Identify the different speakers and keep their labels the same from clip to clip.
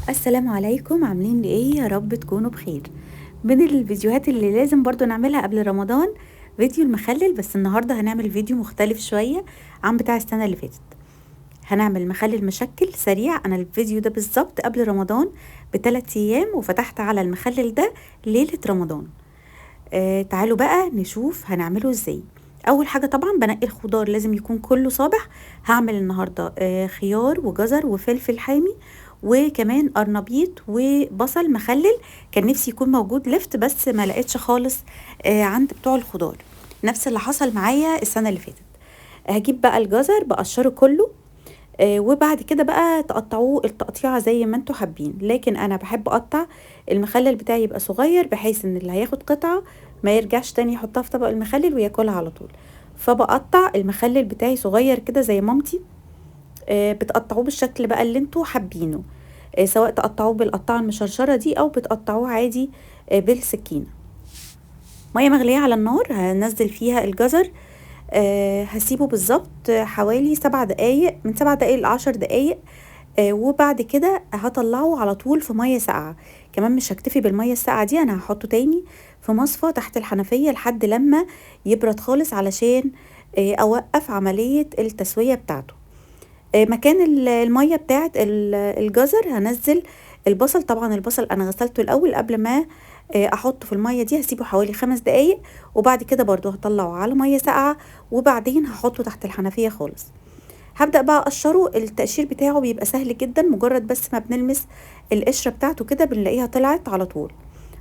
Speaker 1: السلام عليكم، عاملين ايه؟ يا رب تكونوا بخير. من الفيديوهات اللي لازم برضو نعملها قبل رمضان فيديو المخلل، بس النهاردة هنعمل فيديو مختلف شوية عن بتاع السنة اللي فاتت. هنعمل مخلل مشكل سريع. انا الفيديو ده بالظبط قبل رمضان ب3 ايام، وفتحت على المخلل ده ليلة رمضان. تعالوا بقى نشوف هنعمله ازاي. اول حاجة طبعا بنقي الخضار، لازم يكون كله صابح. هعمل النهاردة خيار وجزر وفلفل حامي، وكمان قرنبيط وبصل مخلل. كان نفسي يكون موجود لفت بس ما لقيتش خالص عند بتوع الخضار، نفس اللي حصل معايا السنة اللي فاتت. هجيب بقى الجزر بقشره كله، وبعد كده بقى تقطعوه التقطيعة زي ما انتوا حابين، لكن انا بحب اقطع المخلل بتاعي يبقى صغير، بحيث ان اللي هياخد قطعة ما يرجعش تاني يحطها في طبق المخلل وياكلها على طول. فبقطع المخلل بتاعي صغير كده زي مامتي. بتقطعوه بالشكل بقى اللي انتوا حابينه، سواء تقطعوه بالقطعة المشرشرة دي او بتقطعوه عادي بالسكينة. مية مغلية على النار، هنزل فيها الجزر. هسيبه بالظبط حوالي 7 دقايق، من 7 دقايق ل10 دقايق. وبعد كده هطلعه على طول في مية ساقعة. كمان مش هكتفي بالمية الساقعة دي، انا هحطه تاني في مصفى تحت الحنفية لحد لما يبرد خالص، علشان اوقف عملية التسوية بتاعته. مكان المية بتاعت الجزر هنزل البصل. طبعا البصل انا غسلته الاول قبل ما احطه في المية دي، هسيبه حوالي 5 دقايق، وبعد كده برضو هطلعه على مية ساقعة، وبعدين هحطه تحت الحنفية خالص. هبدأ بقى اقشره. التقشير بتاعه بيبقى سهل جدا، مجرد بس ما بنلمس القشرة بتاعته كده بنلاقيها طلعت على طول.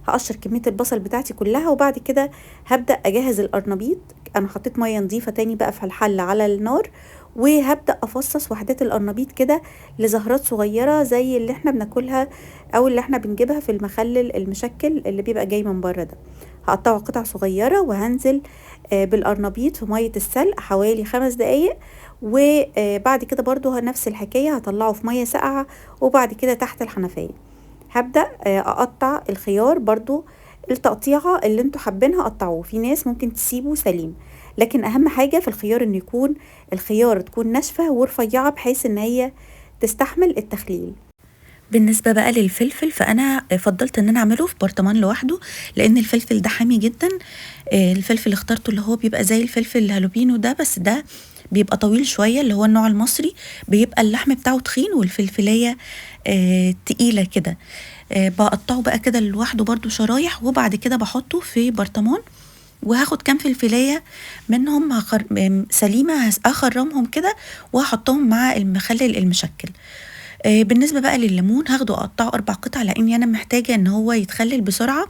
Speaker 1: هقشر كمية البصل بتاعتي كلها، وبعد كده هبدأ اجهز القرنبيط. انا حطيت مية نظيفة تاني بقى في الحل على النار، وهبدأ افصص وحدات القرنبيط كده لزهرات صغيرة زي اللي احنا بناكلها او اللي احنا بنجيبها في المخلل المشكل اللي بيبقى جاي من بره ده. هقطعه قطع صغيرة، وهنزل بالقرنبيط في مية السلق حوالي 5 دقايق. وبعد كده برضو نفس الحكاية، هطلعه في مية ساقعة، وبعد كده تحت الحنفية هبدأ اقطع الخيار برضو التقطيعة اللي انتوا حابينها قطعوه. في ناس ممكن تسيبه سليم، لكن اهم حاجة في الخيار ان يكون الخيار تكون ناشفة ورفيعة، بحيث ان هي تستحمل التخليل. بالنسبة بقى للفلفل، فأنا فضلت إن أنا أعمله في برطمان لوحده، لأن الفلفل ده حامي جدا. الفلفل اللي اخترته اللي هو بيبقى زي الفلفل الهالوبينو ده، بس ده بيبقى طويل شوية، اللي هو النوع المصري، بيبقى اللحم بتاعه تخين والفلفلية تقيلة كده. بقطعه بقى كده لوحده برضو شرايح، وبعد كده بحطه في برطمان، وهاخد كام فلفلاية منهم سليمة، أخرمهم كده وهحطهم مع المخلل المشكل. بالنسبة بقى لليمون، هاخده اقطعه 4 قطع، لاني انا محتاجة ان هو يتخلل بسرعة.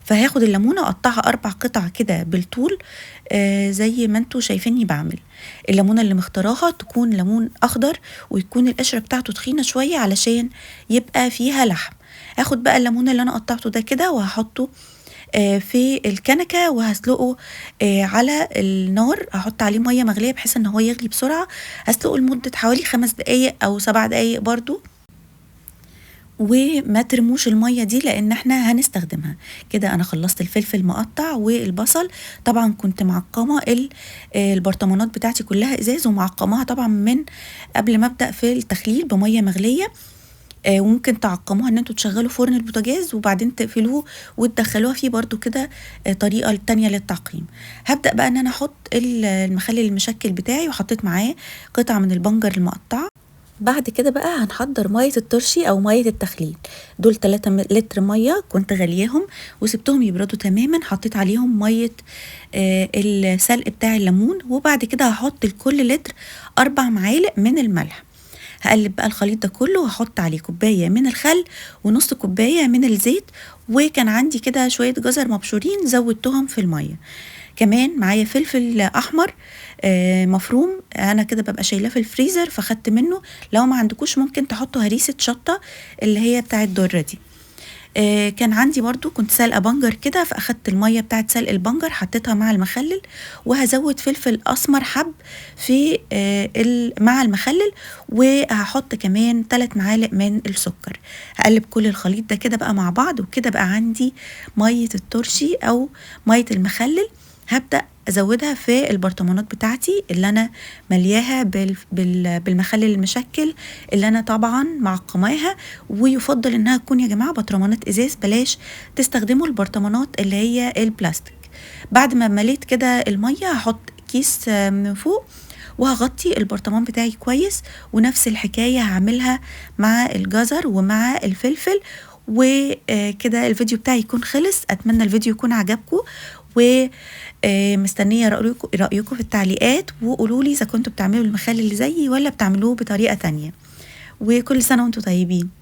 Speaker 1: فهاخد الليمونة اقطعها 4 قطع كده بالطول، زي ما انتوا شايفيني بعمل. الليمونة اللي مختاراها تكون ليمون اخضر، ويكون القشرة بتاعته تخينة شوية علشان يبقى فيها لحم. هاخد بقى الليمون اللي انا قطعته ده كده، وهحطه في الكنكة، وهسلقه على النار. هحط عليه مية مغلية بحيث ان هو يغلي بسرعة. هسلقه لمدة حوالي 5 دقايق او 7 دقايق برضو، وما ترموش المية دي لان احنا هنستخدمها. كده انا خلصت الفلفل مقطع والبصل. طبعا كنت معقمة البرطمانات بتاعتي كلها ازاز، ومعقماها طبعا من قبل ما ابدأ في التخليل بمية مغلية. وممكن تعقموها ان انتوا تشغلوا فرن البوتاجاز وبعدين تقفلوه وتدخلوها فيه برضو كده. طريقة تانية للتعقيم. هبدأ بقى ان انا احط المخلل المشكل بتاعي، وحطيت معاه قطعة من البنجر المقطع. بعد كده بقى هنحضر مية الترشي او مية التخليل. دول 3 لتر مية كنت غلياهم وسبتهم يبردوا تماما. حطيت عليهم مية السلق بتاع الليمون، وبعد كده هحط لكل لتر 4 معالق من الملح. هقلب بقى الخليط ده كله، وهحط عليه كوباية من الخل ونص كوباية من الزيت. وكان عندي كده شوية جزر مبشورين زودتهم في المية. كمان معايا فلفل احمر مفروم، انا كده ببقى شايلاه في الفريزر فخدت منه. لو ما عندكوش ممكن تحطوا هريسة شطة اللي هي بتاعت الدرة دي. كان عندي برضو كنت سالقه بنجر كده، فاخدت الميه بتاعت سلق البنجر حطيتها مع المخلل. وهزود فلفل اسمر حب في مع المخلل. وهحط كمان 3 معالق من السكر. هقلب كل الخليط ده كده بقى مع بعض، وكده بقى عندي ميه الترشي او ميه المخلل. هبدأ ازودها في البرطمانات بتاعتي اللي انا ملياها بالمخلل المشكل اللي انا طبعا معقماها. ويفضل انها تكون يا جماعه برطمانات ازاز، بلاش تستخدموا البرطمانات اللي هي البلاستيك. بعد ما مليت كده الميه هحط كيس من فوق وهغطي البرطمان بتاعي كويس. ونفس الحكايه هعملها مع الجزر ومع الفلفل. وكده الفيديو بتاعي يكون خلص. اتمنى الفيديو يكون عجبكم، ومستنيه رايكم في التعليقات، وقولوا لي اذا كنتوا بتعملوا المخلل اللي زيي ولا بتعملوه بطريقه تانية. وكل سنه وانتم طيبين.